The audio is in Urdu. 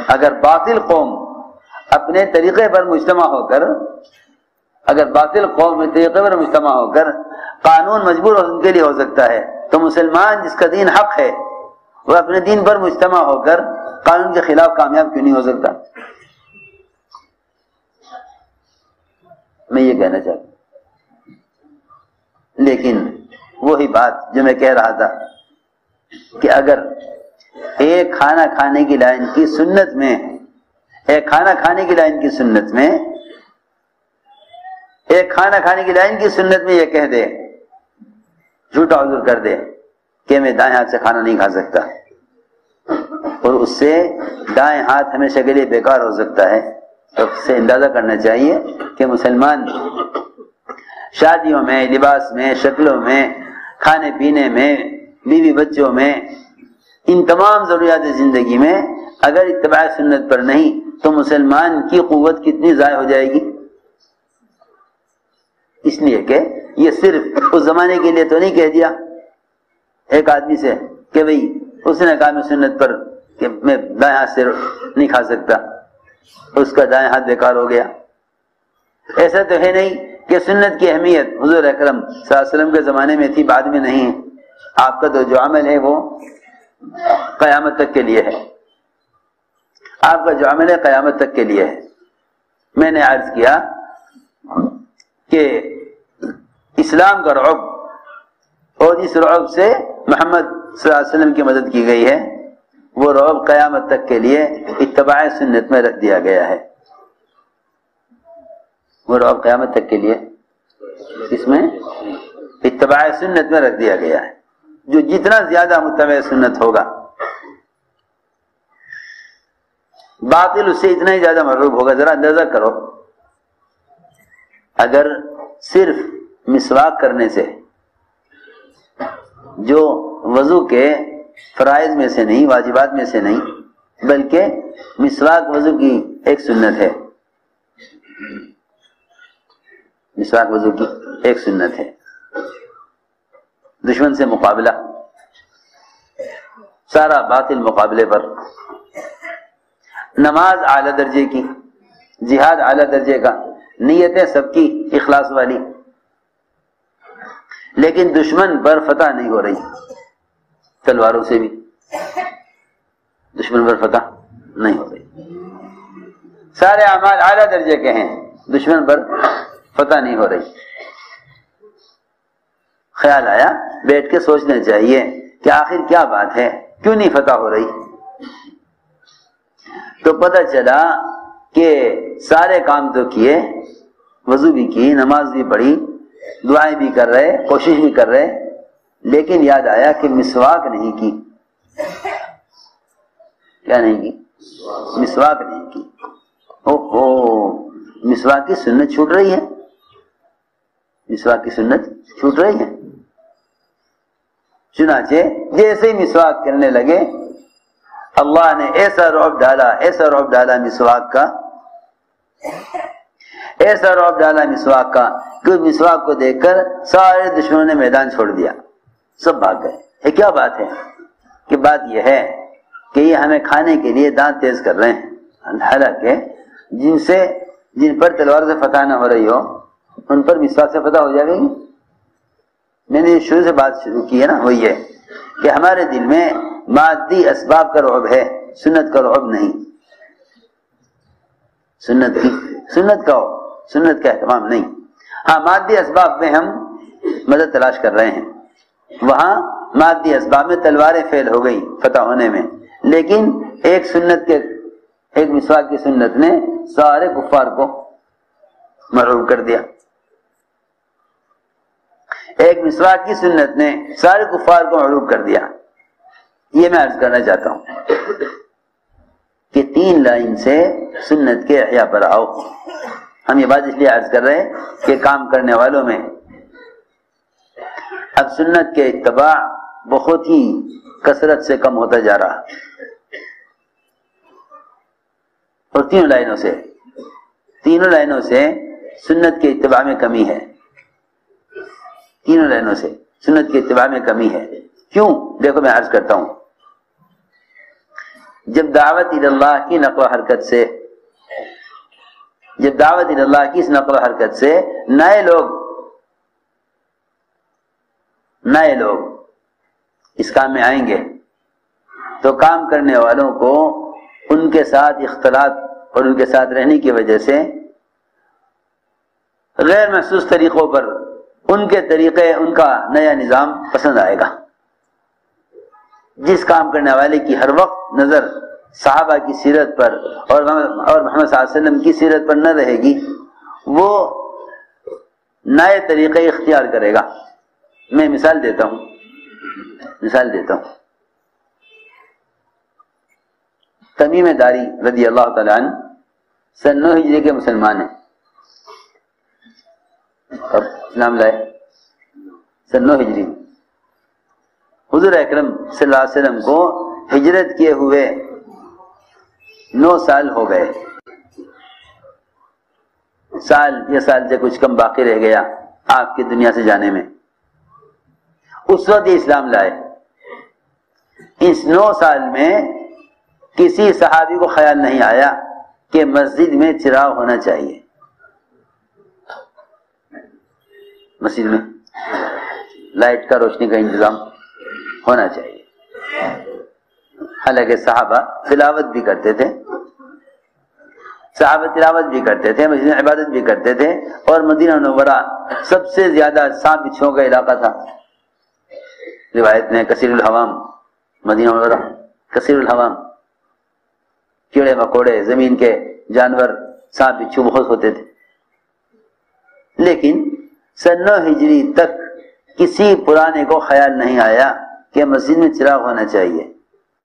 اگر باطل قوم اپنے طریقے پر مجتمع ہو کر قانون مجبور ان کے لیے ہو سکتا ہے، تو مسلمان جس کا دین حق ہے وہ اپنے دین پر مجتمع ہو کر قانون کے خلاف کامیاب کیوں نہیں ہو سکتا؟ میں یہ کہنا چاہتا ہوں۔ لیکن وہی بات جو میں کہہ رہا تھا کہ اگر ایک کھانا کھانے کی لائن کی سنت میں یہ کہہ دے، جھوٹا عذر کر دے کہ میں دائیں ہاتھ سے کھانا نہیں کھا سکتا، اور اس سے دائیں ہاتھ ہمیشہ کے لیے بیکار ہو سکتا ہے، تو اس سے اندازہ کرنا چاہیے کہ مسلمان شادیوں میں، لباس میں، شکلوں میں، کھانے پینے میں، بیوی بچوں میں، ان تمام ضروریات زندگی میں اگر اتباع سنت پر نہیں تو مسلمان کی قوت کتنی ضائع ہو جائے گی۔ اس لیے کہ یہ صرف اس زمانے کے لیے تو نہیں کہہ دیا ایک آدمی سے کہ بھئی اس نے کہا میں سنت پر کہ میں دائیں ہاتھ سے نہیں کھا سکتا، اس کا دائیں ہاتھ بیکار ہو گیا۔ ایسا تو ہے نہیں کہ سنت کی اہمیت حضور اکرم صلی اللہ علیہ وسلم کے زمانے میں تھی، بعد میں نہیں ہے۔ آپ کا تو جو عمل ہے وہ قیامت تک کے لیے ہے، آپ کا جو عمل ہے قیامت تک کے لیے ہے۔ میں نے عرض کیا کہ اسلام کا رعب اور اس رعب سے محمد صلی اللہ علیہ وسلم کی مدد کی گئی ہے، وہ رعب قیامت تک کے لیے اتباع سنت میں رکھ دیا گیا ہے۔ وہ رعب قیامت تک کے لیے اس میں اتباع سنت میں رکھ دیا گیا ہے۔ جو جتنا زیادہ متبع سنت ہوگا باطل اس سے اتنا ہی زیادہ مرعوب ہوگا۔ ذرا اندازہ کرو، اگر صرف مسواک کرنے سے، جو وضو کے فرائض میں سے نہیں، واجبات میں سے نہیں، بلکہ مسواک وضو کی ایک سنت ہے، مسواک وضو کی ایک سنت ہے، دشمن سے مقابلہ، سارا باطل مقابلے پر، نماز اعلی درجے کی، جہاد اعلی درجے کا، نیتیں سب کی اخلاص والی، لیکن دشمن پر فتح نہیں ہو رہی، تلواروں سے بھی دشمن پر فتح نہیں ہو رہی، سارے اعمال اعلی درجے کے ہیں، دشمن پر فتح نہیں ہو رہی۔ خیال آیا بیٹھ کے سوچنا چاہیے کہ آخر کیا بات ہے، کیوں نہیں فتح ہو رہی؟ تو پتہ چلا کہ سارے کام تو کیے، وضو بھی کی، نماز بھی پڑھی، دعائیں بھی کر رہے، کوشش بھی کر رہے، لیکن یاد آیا کہ مسواک نہیں کی۔ کیا نہیں کی؟ مسواک نہیں کی۔ اوہو، مسواک کی سنت چھوٹ رہی ہے، مسواک کی سنت چھوٹ رہی ہے۔ چنانچہ جیسے ہی مسواک کرنے لگے اللہ نے ایسا رعب ڈالا مسواک کا، ایسا رعب ڈالا مسواک کا کہ اس مسواک کو دیکھ کر سارے دشمنوں نے میدان چھوڑ دیا، سب بھاگ گئے۔ یہ کیا بات ہے؟ کہ بات یہ ہے کہ یہ ہمیں کھانے کے لیے دانت تیز کر رہے ہیں، حالانکہ جن پر تلوار سے فتح نہ ہو رہی ہو ان پر مسواک سے فتح ہو جائے گی۔ میں نے شروع سے بات شروع کی ہے نا، وہ یہ کہ ہمارے دل میں مادی اسباب کا رعب ہے، سنت کا رعب نہیں، سنت کا اہتمام نہیں۔ ہاں مادی اسباب میں ہم مدد تلاش کر رہے ہیں، وہاں مادی اسباب میں تلواریں فیل ہو گئی فتح ہونے میں، لیکن ایک مسواک کی سنت نے سارے کفار کو مرعوب کر دیا، ایک مسواک کی سنت نے سارے کفار کو مرعوب کر دیا۔ یہ میں عرض کرنا چاہتا ہوں کہ 3 لائن سے سنت کے احیاء پر آؤ۔ ہم یہ بات اس لیے عرض کر رہے ہیں کہ کام کرنے والوں میں اب سنت کے اتباع بہت ہی کثرت سے کم ہوتا جا رہا، اور تینوں لائنوں سے سنت کے اتباع میں کمی ہے، تینوں لائنوں سے سنت کے اتباع میں کمی ہے. کیوں؟ دیکھو میں عرض کرتا ہوں. جب دعوت اللہ کی نقل و حرکت سے اس نقل و حرکت سے نئے لوگ اس کام میں آئیں گے تو کام کرنے والوں کو ان کے ساتھ اختلاط اور ان کے ساتھ رہنے کی وجہ سے غیر محسوس طریقوں پر ان کے طریقے، ان کا نیا نظام پسند آئے گا. جس کام کرنے والے کی ہر وقت نظر صحابہ کی سیرت پر اور محمد صلی اللہ علیہ وسلم کی سیرت پر نہ رہے گی، وہ نئے طریقے اختیار کرے گا. میں مثال دیتا ہوں. تمیم داری رضی اللہ تعالیٰ عنہ سن 9 ہجری کے مسلمان ہیں. اب اسلام لائے سن 9 ہجری میں. حضور اکرم صلی اللہ علیہ وسلم کو ہجرت کیے ہوئے 9 سال ہو گئے. سال سے کچھ کم باقی رہ گیا آپ کی دنیا سے جانے میں. اس وقت یہ اسلام لائے. اس 9 سال میں کسی صحابی کو خیال نہیں آیا کہ مسجد میں چراغ ہونا چاہیے. مسجد میں لائٹ کا، روشنی کا انتظام ہونا چاہیے. حالانکہ صحابہ تلاوت بھی کرتے تھے، مسجد میں عبادت بھی کرتے تھے، اور مدینہ منورہ سب سے زیادہ سانپ بچھوؤں کا علاقہ تھا. روایت میں کثیر الحوام، مدینہ منورہ کثیر الحوام، کیڑے مکوڑے، زمین کے جانور، سانپ بچھو بہت ہوتے تھے. لیکن سن 9 ہجری تک کسی پرانے کو خیال نہیں آیا کہ مسجد میں چراغ ہونا چاہیے.